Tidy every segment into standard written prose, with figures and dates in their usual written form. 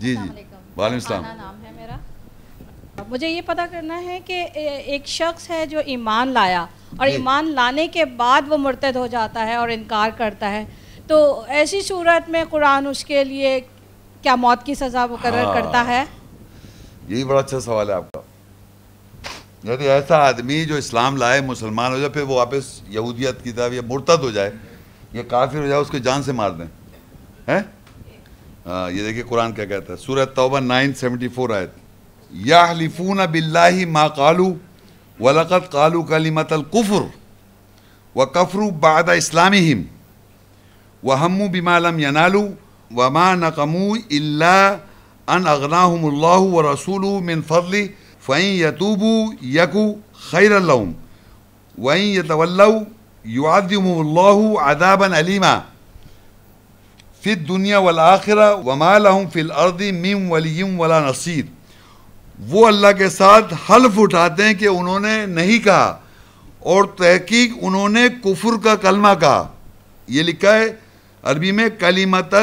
جی جی وعلیکم السلام. نام ہے میرا. مجھے یہ پتہ کرنا ہے کہ ایک شخص ہے جو ایمان لایا اور ایمان لانے کے بعد وہ مرتد ہو جاتا ہے اور انکار کرتا ہے، تو ایسی صورت میں قرآن اس کے لیے کیا موت کی سزا مقرر کرتا ہے؟ یہی بڑا اچھا سوال ہے آپ کا. یعنی ایسا آدمی جو اسلام لائے، مسلمان ہو جائے، پھر وہ واپس یہودیت کی طرف یا مرتد ہو جائے یا کافر ہو جائے، اس کو جان سے مار دیں. یہ دیکھیں قرآن کیا کہتا ہے. سورہ توبہ 974 آیت. یحلفون باللہ ما قالوا ولقد قالوا کلمۃ الکفر وکفروا بعد اسلامہم وہموا بما لم ینالوا وما نقموا الا ان اغناہم اللہ ورسولہ من فضلہ فإن يتوبوا يكو خيرا لهم وإن يتولوا يعذبهم الله عذابا أليما في الدنيا والآخرة وما لهم في الأرض من ولي ولا نصير. وہ اللہ کے ساتھ حلف اٹھاتے ہیں کہ انہوں نے نہیں کہا اور تحقیق انہوں نے کفر کا کلمہ کہا. یہ لکھا ہے عربی میں کلمۃ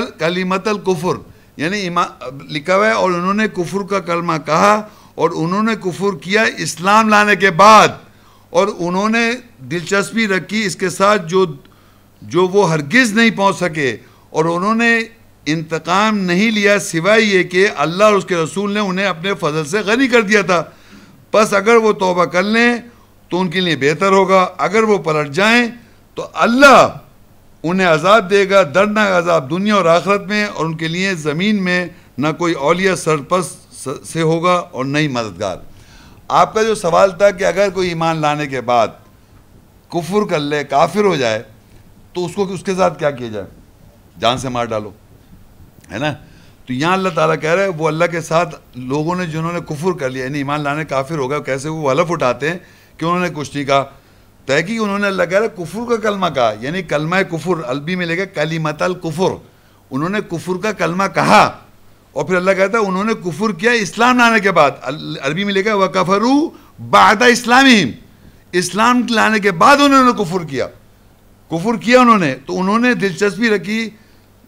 الکفر، یعنی لکھا ہوا ہے اور انہوں نے کفر کا کلمہ کہا اور انہوں نے کفر کیا اسلام لانے کے بعد، اور انہوں نے دلچسپی رکھی اس کے ساتھ جو وہ ہرگز نہیں پہنچ سکے، اور انہوں نے انتقام نہیں لیا سوائے یہ کہ اللہ اور اس کے رسول نے انہیں اپنے فضل سے غنی کر دیا تھا. بس اگر وہ توبہ کر لیں تو ان کے لیے بہتر ہوگا، اگر وہ پلٹ جائیں تو اللہ انہیں عذاب دے گا، دردناک عذاب دنیا اور آخرت میں، اور ان کے لیے زمین میں نہ کوئی اولیاء سرپرست سے ہوگا اور نہیں مددگار. آپ کا جو سوال تھا کہ اگر کوئی ایمان لانے کے بعد کفر کر لے، کافر ہو جائے، تو اس کے ساتھ کیا کیا جائے؟ جان سے مار ڈالو، ہے نا. تو یہاں اللہ تعالیٰ کہہ رہے ہیں وہ اللہ کے ساتھ لوگوں نے جنہوں نے کفر کر لیا، یعنی ایمان لانے کافر ہو گئے، کیسے وہ حلف اٹھاتے ہیں کہ انہوں نے کچھ نہیں کہا. تحقیق انہوں نے اللہ کہہ رہا ہے کفر کا کلمہ کہا، یعنی کلمہ کفر عربی میں لکھا کلمۃ الکفر، انہوں نے کفر کا کلمہ کہا. اور پھر اللہ کہتا ہے انہوں نے کفر کیا اسلام لانے کے بعد، عربی میں لکھا وَكَفَرُوا بَعْدَ اسلامہم، اسلام لانے کے بعد انہوں نے کفر کیا انہوں نے. تو انہوں نے دلچسپی رکھی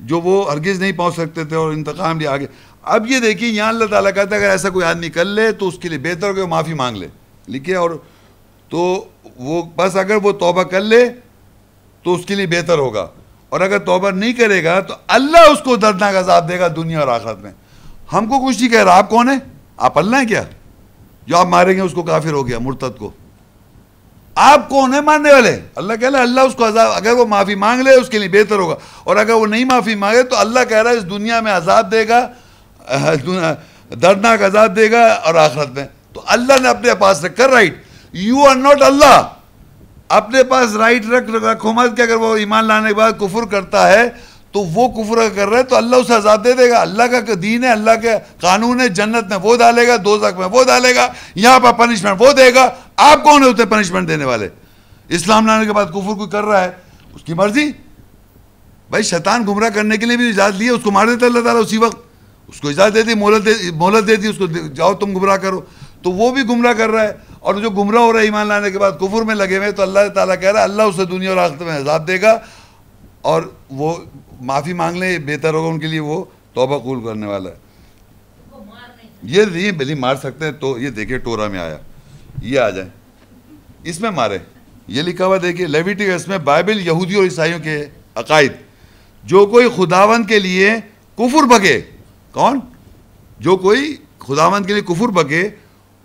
جو وہ ہرگز نہیں پہنچ سکتے تھے اور انتقام لیا آگے. اب یہ دیکھیے یہاں اللہ تعالیٰ کہتا ہے اگر ایسا کوئی آدمی کر لے تو اس کے لیے بہتر ہو کہ وہ معافی مانگ لے، لکھے. اور تو وہ بس اگر وہ توبہ کر لے تو اس کے لیے بہتر ہوگا، اور اگر توبہ نہیں کرے گا تو اللہ اس کو دردناک عذاب دے گا دنیا اور آخرت میں. ہم کو کچھ نہیں کہہ رہا. آپ کون ہیں؟ آپ اللہ ہیں کیا جو آپ ماریں گے اس کو کافر ہو گیا مرتد کو؟ آپ کون ہیں ماننے والے؟ اللہ کہہ رہا ہے اللہ اس کو عذاب، اگر وہ معافی مانگ لے اس کے لیے بہتر ہوگا، اور اگر وہ نہیں معافی مانگے تو اللہ کہہ رہا ہے اس دنیا میں عذاب دے گا، دردناک عذاب دے گا، اور آخرت میں. تو اللہ نے اپنے پاس رکھ کر رائٹ. یو آر ناٹ اللہ. اپنے پاس رائٹ رکھو مت کہ اگر وہ ایمان لانے کے بعد کفر کرتا ہے تو وہ کفر کر رہا ہے تو اللہ اسے عذاب دے دے گا. اللہ کا دین ہے، اللہ کے قانون ہے، جنت میں وہ ڈالے گا، دوزخ میں وہ ڈالے گا، یہاں پر پنشمنٹ وہ دے گا. آپ کون ہوتے پنشمنٹ دینے والے؟ اسلام لانے کے بعد کفر کوئی کر رہا ہے اس کی مرضی. بھائی شیطان گمراہ کرنے کے لیے بھی اجازت لی ہے، اس کو مار دیتا اللہ تعالیٰ اسی وقت، اس کو اجازت دیتی، مہلت دیتی اس کو، جاؤ تم گمراہ کرو. تو وہ بھی گمراہ کر رہا ہے، اور جو گمراہ ہو رہا ہے ایمان لانے کے بعد کفر میں لگے ہوئے، تو اللہ تعالیٰ کہہ رہا ہے اللہ اسے دنیا اور آخرت میں عذاب دے گا، اور وہ معافی مانگ لیں بہتر ہوگا ان کے لیے، وہ توبہ قبول کرنے والا ہے. یہ نہیں بلی مار سکتے ہیں. تو یہ دیکھیں ٹورا میں آیا، یہ آ جائیں اس میں مارے. یہ لکھا ہوا دیکھیے لیویٹیکس میں، بائبل یہودیوں اور عیسائیوں کے عقائد. جو کوئی خداوند کے لیے کفر بکے، کون؟ جو کوئی خداوند کے لیے کفر بکے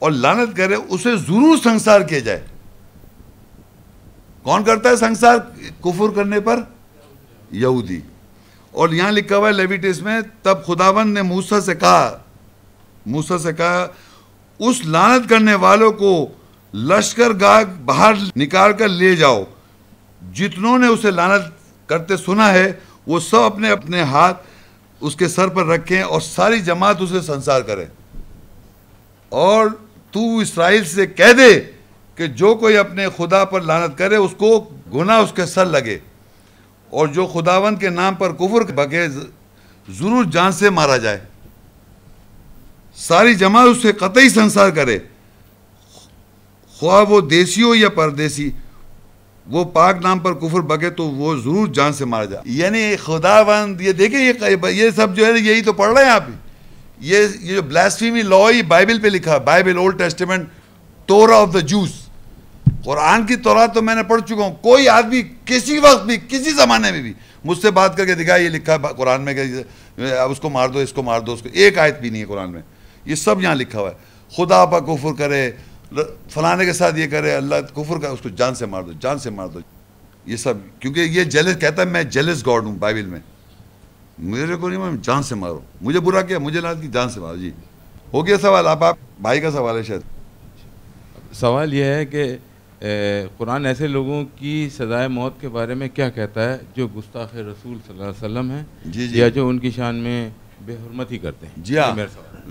اور لعنت کرے اسے ضرور سنسار کیا جائے. کون کرتا ہے سنسار کفر کرنے پر؟ یہودی. اور یہاں لکھا ہوا ہے لیویٹس میں، تب خداوند نے موسیٰ سے کہا اس لعنت کرنے والوں کو لشکر گاہ باہر نکال کر لے جاؤ. جتنوں نے اسے لعنت کرتے سنا ہے وہ سب اپنے اپنے ہاتھ اس کے سر پر رکھیں اور ساری جماعت اسے سنسار کرے. اور تو اسرائیل سے کہہ دے کہ جو کوئی اپنے خدا پر لعنت کرے اس کو گناہ اس کے سر لگے، اور جو خداوند کے نام پر کفر بکے ضرور جان سے مارا جائے. ساری جماعت اس سے قطعی سنسار کرے، خواہ وہ دیسی ہو یا پردیسی. وہ پاک نام پر کفر بکے تو وہ ضرور جان سے مارا جائے. یعنی خداوند، یہ دیکھیں یہ سب جو ہے یہی تو پڑھ رہے ہیں آپ، یہ جو بلاسفیمی لا ہی بائبل پہ لکھا, Bible Old Testament, Torah of the Jews. قرآن کی تورات تو میں نے پڑھ چکا ہوں. کوئی آدمی کسی وقت بھی کسی زمانے میں بھی مجھ سے بات کر کے دکھا یہ لکھا ہے قرآن میں کہ اس کو مار دو, اس کو مار دو, اس کو, ایک آیت بھی نہیں ہے قرآن میں. یہ سب یہاں لکھا ہوا ہے. خدا پر کفر کرے, فلانے کے ساتھ یہ کرے, اللہ کفر کا, اس کو جان سے مار دو, جان سے مار دو. یہ سب کیونکہ یہ جیلس کہتا ہے میں جیلس گاڈ ہوں بائبل میں. میرے کو نہیں, میں جان سے مارو, مجھے برا کیا, مجھے لعنت کی, جان سے مارو. جی ہو گیا سوال. آپ بھائی کا سوال ہے شاید. سوال یہ ہے کہ قرآن ایسے لوگوں کی سزائے موت کے بارے میں کیا کہتا ہے جو گستاخ رسول صلی اللہ علیہ وسلم ہیں, جی جی, یا جو ان کی شان میں بے حرمتی کرتے ہیں. جی ہاں,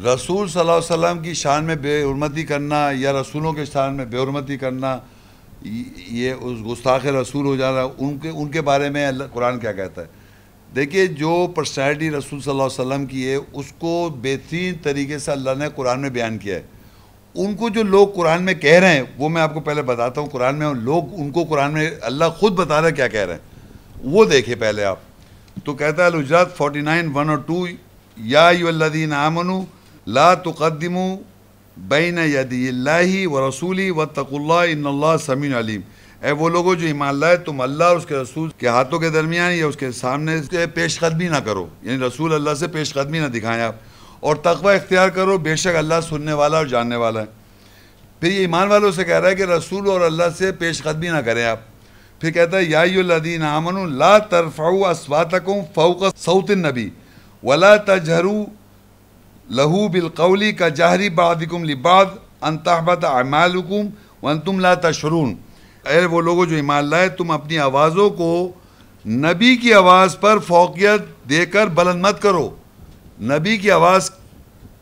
رسول صلی اللہ علیہ وسلم کی شان میں بے حرمتی کرنا یا رسولوں کے شان میں بے حرمتی کرنا, یہ اس گستاخ رسول ہو جانا. ان کے بارے میں اللہ قرآن کیا کہتا ہے. دیکھیے جو پرسنالٹی رسول صلی اللہ علیہ وسلم کی ہے اس کو بہترین طریقے سے اللہ نے قرآن میں بیان کیا ہے. ان کو جو لوگ قرآن میں کہہ رہے ہیں وہ میں آپ کو پہلے بتاتا ہوں. قرآن میں لوگ ان کو قرآن میں اللہ خود بتا رہا ہے کیا کہہ رہے ہیں, وہ دیکھیں پہلے آپ. تو کہتا ہے الحجرات 49 1 اور 2, یا ایھا الذین آمنوا لا تقدموا بین یدی اللہ ورسولہ واتقوا اللہ ان اللہ سمیع علیم. اے وہ لوگوں جو ایمان لائے, تم اللہ اور اس کے رسول کے ہاتھوں کے درمیان یا اس کے سامنے پیش قدمی نہ کرو, یعنی رسول اللہ سے پیش قدمی نہ دکھائیں آپ, اور تقوی اختیار کرو, بے شک اللہ سننے والا اور جاننے والا ہے. پھر یہ ایمان والوں سے کہہ رہا ہے کہ رسول اور اللہ سے پیش قدمی نہ کریں آپ. پھر کہتا ہے یا ایھا الذین آمنوا لا ترفعوا اصواتکم فوق صوت النبی ولا تجہروا لہ بالقول کجہر بعضکم لبعض ان تحبط اعمالکم وانتم لا تشعرون. اے وہ لوگوں جو ایمان لائے, تم اپنی آوازوں کو نبی کی آواز پر فوقیت دے کر بلند مت کرو. نبی کی آواز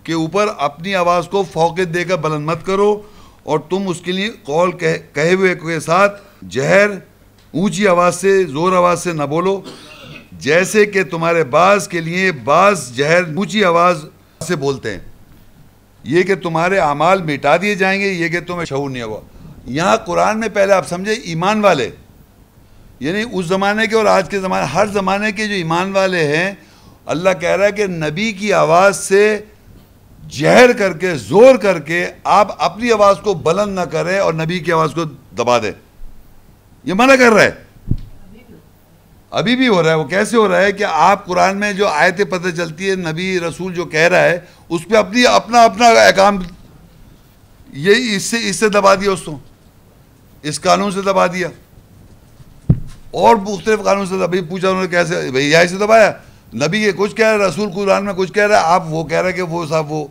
کے اوپر اپنی آواز کو فوقیت دے کر بلند مت کرو, اور تم اس کے لیے قول کہے ہوئے کے ساتھ جہر اونچی آواز سے, زور آواز سے نہ بولو, جیسے کہ تمہارے بعض کے لیے بعض جہر اونچی آواز سے بولتے ہیں, یہ کہ تمہارے اعمال مٹا دیے جائیں گے, یہ کہ تمہیں شعور نہیں ہوگا. یہاں قرآن میں پہلے آپ سمجھے ایمان والے, یعنی اس زمانے کے اور آج کے زمانے, ہر زمانے کے جو ایمان والے ہیں, اللہ کہہ رہا ہے کہ نبی کی آواز سے جہر کر کے, زور کر کے آپ اپنی آواز کو بلند نہ کریں اور نبی کی آواز کو دبا دیں. یہ منع کر رہا ہے. ابھی بھی ہو رہا ہے. وہ کیسے ہو رہا ہے کہ آپ قرآن میں جو آیتیں پتہ چلتی ہے, نبی رسول جو کہہ رہا ہے اس پہ اپنا احکام, یہ اس سے دبا دیا, اس قانون سے دبا دیا, اور مختلف قانون سے دبا. پوچھا انہوں نے کیسے, بھائی یہاں سے دبایا, نبی کے کچھ کہہ رہا ہے, رسول قرآن میں کچھ کہہ رہا ہے, آپ وہ کہہ رہے ہیں کہ وہ صاحب وہ.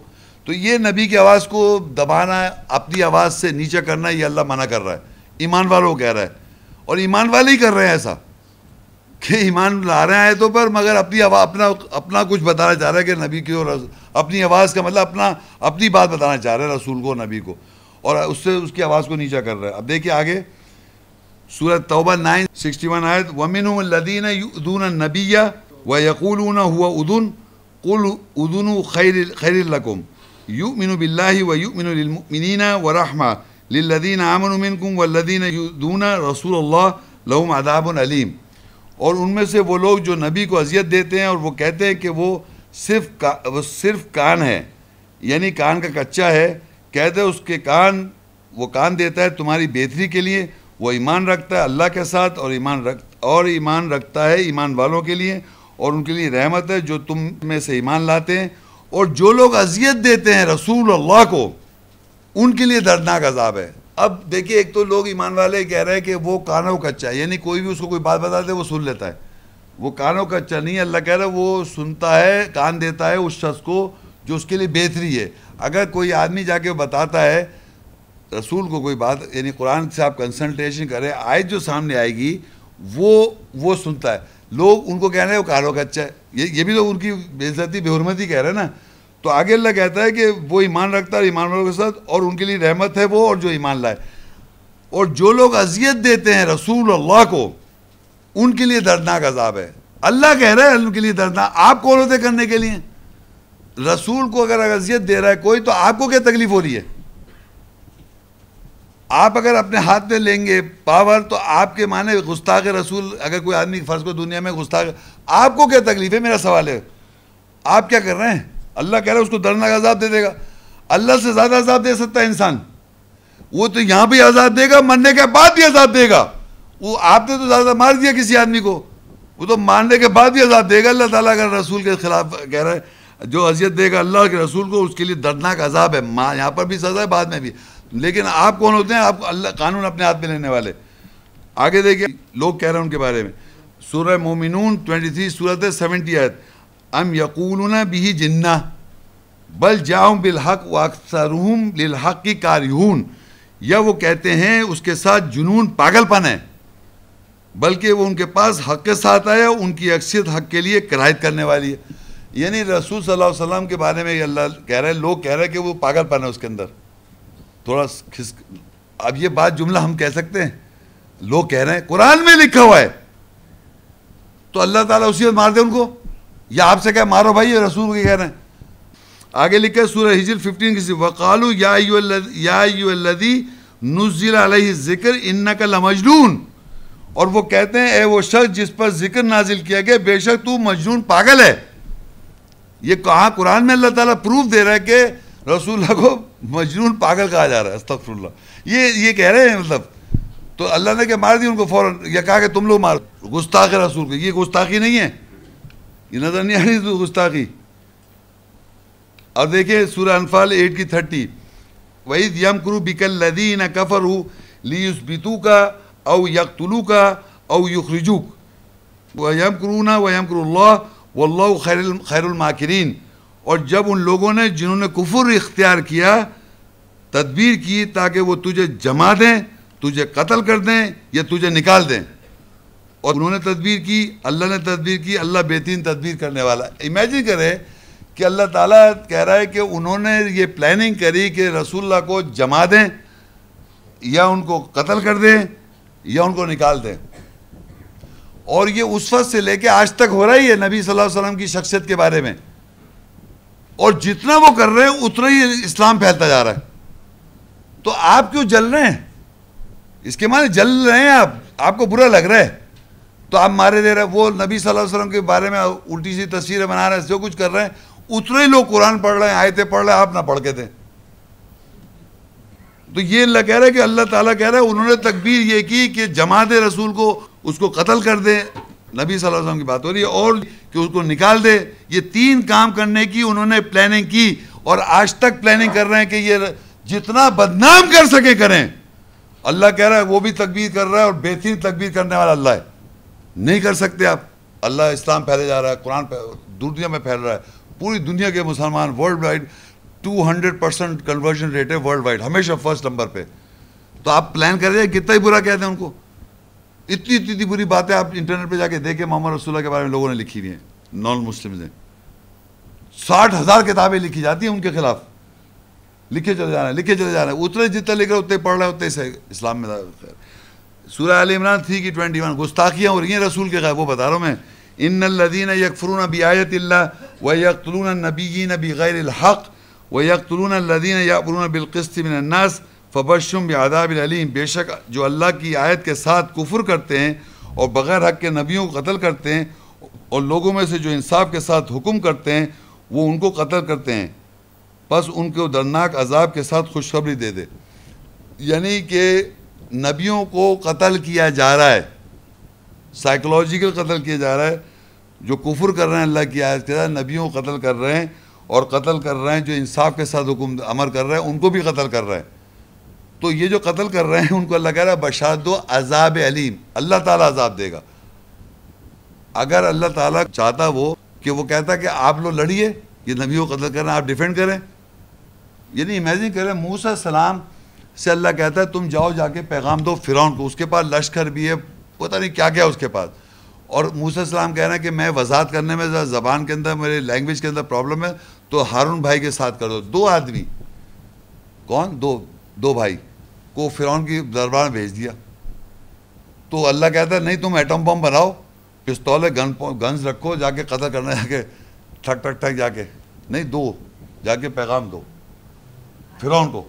تو یہ نبی کی آواز کو دبانا, اپنی آواز سے نیچے کرنا, یہ اللہ منع کر رہا ہے. ایمان والوں کو کہہ رہا ہے, اور ایمان والے ہی کر رہے ہیں ایسا کہ ایمان لا رہے ہیں آیتوں پر, مگر اپنا کچھ بتانا چاہ رہا ہے کہ نبی کی, اپنی آواز کا مطلب اپنی بات بتانا چاہ رہا ہے رسول کو, نبی کو, اور اس سے اس کی آواز کو نیچا کر رہا ہے. اب دیکھیے آگے سورۃ توبہ 9:61 آیت, وَمِنْهُمُ الَّذِينَ يُؤْذُونَ النَّبِيَّ وَيَقُولُونَ هُوَ أُذُنٌ قُلْ أُذُنُ خَيْرٌ لَكُمْ يُؤْمِنُ بِاللَّهِ وَيُؤْمِنُ لِلْمُؤْمِنِينَ وَرَحْمَةٌ لِلَّذِينَ آمَنُوا مِنْكُمْ وَالَّذِينَ يُؤْذُونَ رَسُولَ اللَّهِ لَهُمْ عَذَابٌ أَلِيمٌ. اور ان میں سے وہ لوگ جو نبی کو اذیت دیتے ہیں اور وہ کہتے ہیں کہ وہ صرف کان ہے, یعنی کان کا کچا ہے, کہتے ہیں اس کے کان, وہ کان دیتا ہے تمہاری بہتری کے لیے, وہ ایمان رکھتا ہے اللہ کے ساتھ, اور ایمان رکھتا ہے ایمان والوں کے لیے, اور ان کے لیے رحمت ہے جو تم میں سے ایمان لاتے ہیں. اور جو لوگ اذیت دیتے ہیں رسول اللہ کو, ان کے لیے دردناک عذاب ہے. اب دیکھیے, ایک تو لوگ ایمان والے کہہ رہے ہیں کہ وہ کانوں کچا ہے, یعنی کوئی بھی اس کو کوئی بات بتا دے وہ سن لیتا ہے. وہ کانوں کچا نہیں ہے, اللہ کہہ رہا ہے وہ سنتا ہے, کان دیتا ہے اس شخص کو جو اس کے لیے بہتری ہے. اگر کوئی آدمی جا کے بتاتا ہے رسول کو کوئی بات, یعنی قرآن سے آپ کنسلٹیشن کریں, آیت جو سامنے آئے گی وہ سنتا ہے. لوگ ان کو کہہ رہے ہیں وہ کانوں کچا ہے, یہ بھی تو ان کی بے عزتی بے حرمتی کہہ رہے ہیں نا. تو آگے اللہ کہتا ہے کہ وہ ایمان رکھتا ہے ایمان والوں کے ساتھ, اور ان کے لیے رحمت ہے وہ, اور جو ایمان لائے. اور جو لوگ اذیت دیتے ہیں رسول اللہ کو, ان کے لیے دردناک عذاب ہے. اللہ کہہ رہا ہے ان کے لیے دردناک. آپ کون ہوتے کرنے کے لیے؟ رسول کو اگر اذیت دے رہا ہے کوئی, تو آپ کو کیا تکلیف ہو رہی ہے؟ آپ اگر اپنے ہاتھ میں لیں گے پاور, تو آپ کے معنی گستاخ رسول, اگر کوئی آدمی فرض کو دنیا میں گستاخ, آپ کو کیا تکلیف ہے؟ میرا سوال ہے, آپ کیا کر رہے ہیں؟ اللہ کہہ رہا ہے اس کو دردناک عذاب دے دے گا. اللہ سے زیادہ عذاب دے سکتا ہے انسان؟ وہ تو یہاں بھی عذاب دے گا, مرنے کے بعد بھی عذاب دے گا. وہ آپ نے تو زیادہ مار دیا کسی آدمی کو, وہ تو مارنے کے بعد بھی عذاب دے گا. اللہ تعالیٰ اگر رسول کے خلاف کہہ رہا ہے جو اذیت دے گا اللہ کے رسول کو, اس کے لیے دردناک عذاب ہے. یہاں پر بھی سزا ہے, بعد میں بھی. لیکن آپ کون ہوتے ہیں؟ آپ اللہ قانون اپنے ہاتھ میں لینے والے. آگے دیکھیں لوگ کہہ رہے ہیں ان کے بارے میں. سورہ مومنون 23 سورۃ 70 آیت. ام یقولون بہ جنہ بل جاؤں بالحق واکثرہم للحق کارہون. یا وہ کہتے ہیں اس کے ساتھ جنون, پاگل پن ہے, بلکہ وہ ان کے پاس حق کے ساتھ آیا, ان کی اکثریت حق کے لیے کراہیت کرنے والی ہے. یعنی رسول صلی اللہ علیہ وسلم کے بارے میں اللہ کہہ رہے ہیں, لوگ کہہ رہے ہیں کہ وہ پاگل پن ہے اس کے اندر تھوڑا اب یہ بات جملہ ہم کہہ سکتے ہیں؟ لوگ کہہ رہے ہیں, قرآن میں لکھا ہوا ہے, تو اللہ تعالیٰ اسی وقت مار دے ان کو, یا آپ سے کہہ مارو بھائی, رسول کے کہہ رہے ہیں. آگے لکھا ہے سورہ ہجر 15 کی وقالو یا ایھا الذی نزل علیہ الذکر انک لمجنون. اور وہ کہتے ہیں اے وہ شخص جس پر ذکر نازل کیا گیا بے شک تو مجنون, پاگل ہے. یہ کہاں قرآن میں اللہ تعالیٰ پروف دے رہا ہے کہ رسول اللہ کو مجنون, پاگل کہا جا رہا ہے. استغفر اللہ. یہ کہہ رہے ہیں مطلب. تو اللہ نے کہ مار دی ان کو فوراً, یا کہا کہ تم لوگ مار, گستاخ رسول کو. یہ گستاخی نہیں ہے, یہ نظر نہیں آ رہی تو گستاخی. اور دیکھیں سورہ انفال 8 کی 30. وَإِذْ يَمْكُرُ بِكَ الَّذِينَ كَفَرُوا لِيُثْبِتُوكَ أَوْ يَقْتُلُوكَ أَوْ يُخْرِجُوكَ وَيَمْكُرُونَ وَيَمْكُرُ اللَّهُ وَاللَّهُ خَيْرُ الْمَاكِرِينَ. اور جب ان لوگوں نے جنہوں نے کفر اختیار کیا تدبیر کی تاکہ وہ تجھے جما دیں, تجھے قتل کر دیں یا تجھے نکال دیں, اور انہوں نے تدبیر کی, اللہ نے تدبیر کی, اللہ بہترین تدبیر کرنے والا. امیجن کرے کہ اللہ تعالیٰ کہہ رہا ہے کہ انہوں نے یہ پلاننگ کری کہ رسول اللہ کو جما دیں یا ان کو قتل کر دیں یا ان کو نکال دیں. اور یہ اس وقت سے لے کے آج تک ہو رہا ہی ہے نبی صلی اللہ علیہ وسلم کی شخصیت کے بارے میں. اور جتنا وہ کر رہے ہیں اتنا ہی اسلام پھیلتا جا رہا ہے. تو آپ کیوں جل رہے ہیں؟ اس کے معنی جل رہے ہیں آپ کو برا لگ رہا ہے تو آپ مارے دے رہے ہیں. وہ نبی صلی اللہ علیہ وسلم کے بارے میں الٹی سی تصویریں بنا رہے ہیں, جو کچھ کر رہے ہیں اتنے ہی لوگ قرآن پڑھ رہے ہیں, آیتیں پڑھ رہے ہیں, آپ نہ پڑھ کے دیں. تو یہ اللہ کہہ رہا ہے کہ اللہ تعالیٰ کہہ رہا ہے انہوں نے تکبیر یہ کی کہ جما دے رسول کو, اس کو قتل کر دے. نبی صلی اللہ علیہ وسلم کی بات ہو رہی ہے. اور کہ اس کو نکال دے. یہ 3 کام کرنے کی انہوں نے پلاننگ کی, اور آج تک پلاننگ کر رہے ہیں کہ یہ جتنا بدنام کر سکے کریں. اللہ کہہ رہا ہے وہ بھی تکبیر کر رہا ہے, اور بہترین تکبیر کرنے والا اللہ ہے. نہیں کر سکتے آپ. اللہ اسلام پھیلے جا رہا ہے, قرآن دنیا میں پھیل رہا ہے. پوری دنیا کے مسلمان ورلڈ وائڈ 200% کنورژن ریٹ ہے ورلڈ وائڈ, ہمیشہ فرسٹ نمبر پہ. تو آپ پلان کر رہے ہیں, کتنا ہی برا کہتے ہیں ان کو. اتنی بری باتیں آپ انٹرنیٹ پہ جا کے دیکھیں محمد رسول اللہ کے بارے میں لوگوں نے لکھی ہوئی ہیں, نان مسلمز نے. 60,000 کتابیں لکھی جاتی ہیں ان کے خلاف, لکھے چلے جا رہے ہیں. اتنے جتنے لکھ رہے اتنے پڑھ رہے اتنے سے اسلام میں. سورہ آل عمران 3 کی 21 گستاخیاں ہو رہی ہیں رسول کے خلاف, وہ بتا رہا ہوں میں. ان الذین یکفرون بآیات اللہ ویقتلون النبیین بغیر الحق ویقتلون الذین یأمرون بالقسط من الناس فبشرهم بعذاب علیم. بے شک جو اللہ کی آیت کے ساتھ کفر کرتے ہیں اور بغیر حق کے نبیوں کو قتل کرتے ہیں, اور لوگوں میں سے جو انصاف کے ساتھ حکم کرتے ہیں وہ ان کو قتل کرتے ہیں, بس ان کو دردناک عذاب کے ساتھ خوشخبری دے دے. یعنی کہ نبیوں کو قتل کیا جا رہا ہے, سائیکولوجیکل قتل کیا جا رہا ہے. جو کفر کر رہے ہیں اللہ کی آیت کے ساتھ نبیوں کو قتل کر رہے ہیں, اور قتل کر رہے ہیں جو انصاف کے ساتھ حکم امر کر رہے ہیں ان کو بھی قتل کر رہے ہیں. تو یہ جو قتل کر رہے ہیں ان کو اللہ کہہ رہا ہے بشارت دو عذاب علیم, اللہ تعالیٰ عذاب دے گا. اگر اللہ تعالیٰ چاہتا وہ کہ وہ کہتا کہ آپ لوگ لڑیے, یہ نبیوں کو قتل کر رہے ہیں, آپ ڈیفینڈ کریں. یعنی امیجن کریں موسیٰ السلام سے اللہ کہتا ہے تم جاؤ جا کے پیغام دو فرعون کو, اس کے پاس لشکر بھی ہے, پتہ نہیں کیا کیا اس کے پاس. اور موسیٰ السلام کہہ رہے ہیں کہ میں وضاحت کرنے میں زبان کے اندر میرے لینگویج کے اندر پرابلم ہے, تو ہارون بھائی کے ساتھ کر دو. 2 آدمی, کون, دو بھائی کو فرعون کی دربار میں بھیج دیا. تو اللہ کہتا ہے نہیں تم ایٹم بم بناؤ, پستول گنز رکھو, جا کے قتل کرنا, جا کے ٹھک ٹھک ٹھک جا کے, نہیں 2 جا کے پیغام دو فرعون کو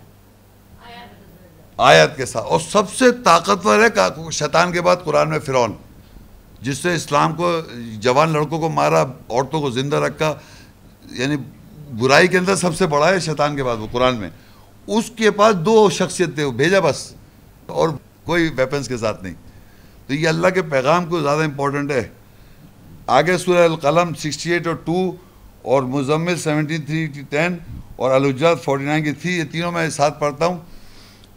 آیت کے ساتھ. اور سب سے طاقتور ہے شیطان کے بعد قرآن میں فرعون, جس سے اسلام کو جوان لڑکوں کو مارا, عورتوں کو زندہ رکھا, یعنی برائی کے اندر سب سے بڑا ہے شیطان کے بعد وہ قرآن میں. اس کے پاس 2 شخصیت تھے, وہ بھیجا بس, اور کوئی ویپنز کے ساتھ نہیں. تو یہ اللہ کے پیغام کو زیادہ امپورٹنٹ ہے. آگے سورہ القلم 68 اور 2 اور مزمل 73-10 اور الحجرات 49 کی 3, یہ تینوں میں ساتھ پڑھتا ہوں.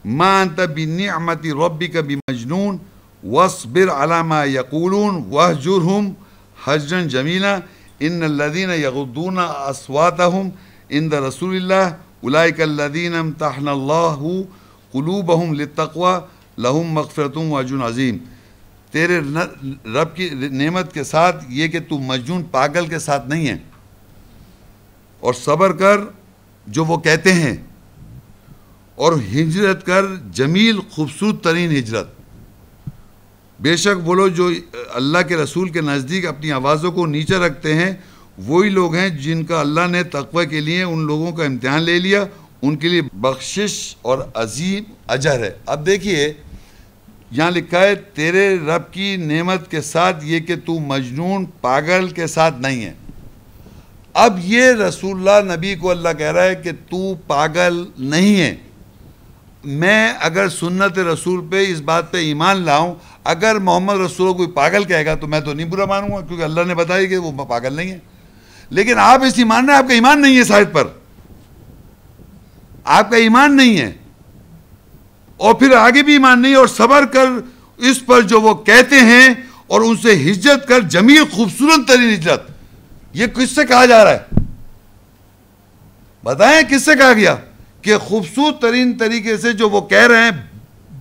ما انت بنعمت ربک بمجنون واصبر علی ما یقولون واہجرہم حجرا جمیلا ان الذین یغضون اصواتہم عند رسول اللہ اولئک الذین امتحن اللہ قلوبہم للتقوی لہم مغفرۃ واجر عظیم. تیرے رب کی نعمت کے ساتھ یہ کہ تو مجنون پاگل کے ساتھ نہیں ہے, اور صبر کر جو وہ کہتے ہیں, اور ہجرت کر جمیل خوبصورت ترین ہجرت. بے شک وہ لوگ جو اللہ کے رسول کے نزدیک اپنی آوازوں کو نیچے رکھتے ہیں وہی لوگ ہیں جن کا اللہ نے تقوی کے لیے ان لوگوں کا امتحان لے لیا, ان کے لیے بخشش اور عظیم اجر ہے. اب دیکھیے یہاں لکھا ہے تیرے رب کی نعمت کے ساتھ یہ کہ تو مجنون پاگل کے ساتھ نہیں ہے. اب یہ رسول اللہ نبی کو اللہ کہہ رہا ہے کہ تو پاگل نہیں ہے. میں اگر سنت رسول پہ اس بات پہ ایمان لاؤں, اگر محمد رسول کوئی پاگل کہے گا تو میں تو نہیں برا مانوں گا, کیونکہ اللہ نے بتایا کہ وہ پاگل نہیں ہے. لیکن آپ اس ایمان رہے, آپ کا ایمان نہیں ہے شاید پر, آپ کا ایمان نہیں ہے, اور پھر آگے بھی ایمان نہیں, اور صبر کر اس پر جو وہ کہتے ہیں اور ان سے ہجرت کر جمیل خوبصورت ترین ہجرت. یہ کس سے کہا جا رہا ہے بتائیں, کس سے کہا گیا کہ خوبصورت ترین طریقے سے جو وہ کہہ رہے ہیں,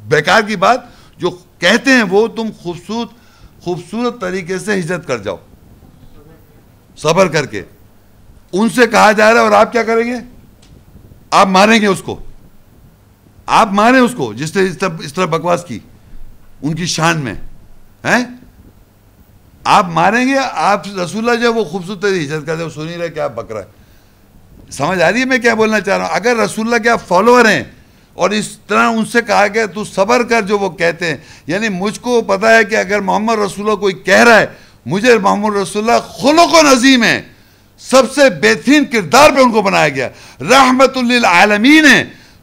بیکار کی بات جو کہتے ہیں وہ تم خوبصورت طریقے سے ہجرت کر جاؤ صبر کر کے, ان سے کہا جا رہا ہے. اور آپ کیا کریں گے؟ آپ ماریں گے اس کو, آپ ماریں اس کو جس نے اس طرح بکواس کی ان کی شان میں ہیں, آپ ماریں گے. آپ رسول اللہ جو وہ خوبصورت ہجرت کرتے, وہ سن ہی رہے کہ آپ بک رہا ہے. سمجھ آ رہی ہے میں کیا بولنا چاہ رہا ہوں؟ اگر رسول اللہ کے آپ فالوور ہیں اور اس طرح ان سے کہا گیا تو صبر کر جو وہ کہتے ہیں, یعنی مجھ کو پتا ہے کہ اگر محمد رسول اللہ کوئی کہہ رہا ہے, مجھے محمد رسول اللہ خلق و نظیم ہے, سب سے بہترین کردار پہ ان کو بنایا گیا, رحمت للعالمین ہے,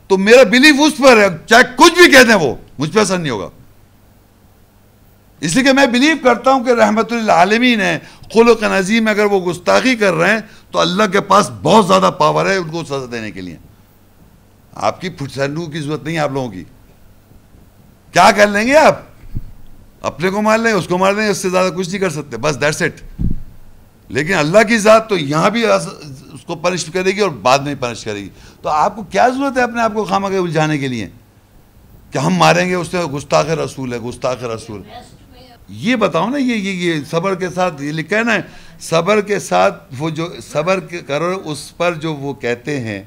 تو میرا بلیف اس پر ہے, چاہے کچھ بھی کہتے ہیں وہ مجھ پہ اثر نہیں ہوگا. اس لیے کہ میں بلیو کرتا ہوں کہ رحمت للعالمین ہے, خلق نظیم. اگر وہ گستاخی کر رہے ہیں تو اللہ کے پاس بہت زیادہ پاور ہے ان کو سزا دینے کے لیے. آپ کی پھٹسنو کی ضرورت نہیں ہے آپ لوگوں کی. کیا کر لیں گے آپ؟ اپنے کو مار لیں, اس کو مار لیں, اس سے زیادہ کچھ نہیں کر سکتے, بس دیٹس اٹ. لیکن اللہ کی ذات تو یہاں بھی اس کو پنش کرے گی اور بعد میں پنش کرے گی. تو آپ کو کیا ضرورت ہے اپنے آپ کو خامخواہ الجھانے کے لیے کہ ہم ماریں گے, اس سے گستاخ رسول ہے, گستاخ رسول. یہ بتاؤ نا, یہ صبر کے ساتھ یہ لکھا ہے نا, صبر کے ساتھ وہ جو صبر کرو اس پر جو وہ کہتے ہیں,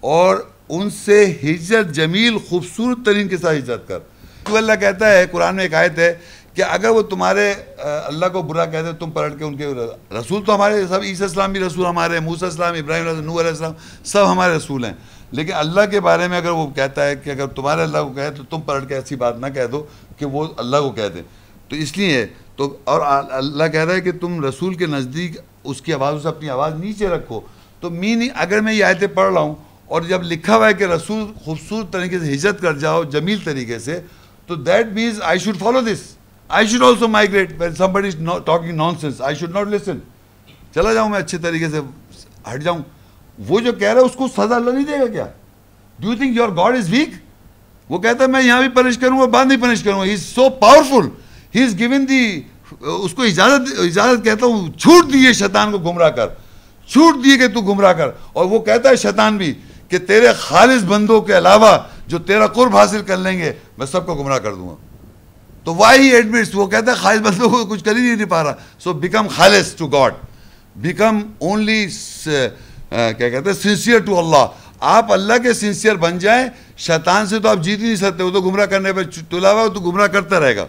اور ان سے ہجرت جمیل خوبصورت ترین کے ساتھ ہجرت کر. تو اللہ کہتا ہے قرآن میں ایک آیت ہے کہ اگر وہ تمہارے اللہ کو برا کہتے ہیں تم پلٹ کے ان کے رسول, تو ہمارے سب عیسیٰ السلام بھی رسول ہمارے, موسیٰ السلام, ابراہیم علیہ السلام, نوح علیہ السلام, سب ہمارے رسول ہیں. لیکن اللہ کے بارے میں اگر وہ کہتا ہے کہ اگر تمہارے اللہ کو کہے تو تم پلٹ کے ایسی بات نہ کہہ دو کہ وہ اللہ کو کہہ دیں. تو اس لیے تو, اور اللہ کہہ رہا ہے کہ تم رسول کے نزدیک اس کی آواز سے اپنی آواز نیچے رکھو. تو اگر میں یہ آیتیں پڑھ رہا ہوں اور جب لکھا ہوا ہے کہ رسول خوبصورت طریقے سے ہجرت کر جاؤ جمیل طریقے سے, تو that means I should follow this. I should also migrate when somebody is talking nonsense. I should not listen. چلا جاؤں میں اچھے طریقے سے ہٹ جاؤں. وہ جو کہہ رہا ہے اس کو سزا اللہ نہیں دے گا کیا؟ Do you think your God is weak? وہ کہتا ہے میں یہاں بھی پنش کروں گا, بعد نہیں پنش کروں گا. He is so powerful. He is given اس کو اجازت کہتا ہوں, چھوٹ دیے شیطان کو گمراہ کر, چھوٹ دیے کہ تو گمراہ کر. اور وہ کہتا ہے شیطان بھی کہ تیرے خالص بندوں کے علاوہ جو تیرا قرب حاصل کر لیں گے میں سب کو گمراہ کر دوں گا. تو وائی ہی ایڈمٹس, وہ کہتا ہے خالص بندوں کو کچھ کر ہی نہیں پا رہا. سو بیکم خالص ٹو گاڈ, بیکم اونلی کیا کہتے ہیں سنسیئر ٹو اللہ. آپ اللہ کے سنسیئر بن جائیں, شیطان سے تو آپ جیت ہی نہیں سکتے, وہ تو گمراہ کرنے پہ تلا ہوا, تو گمراہ کرتا رہے گا.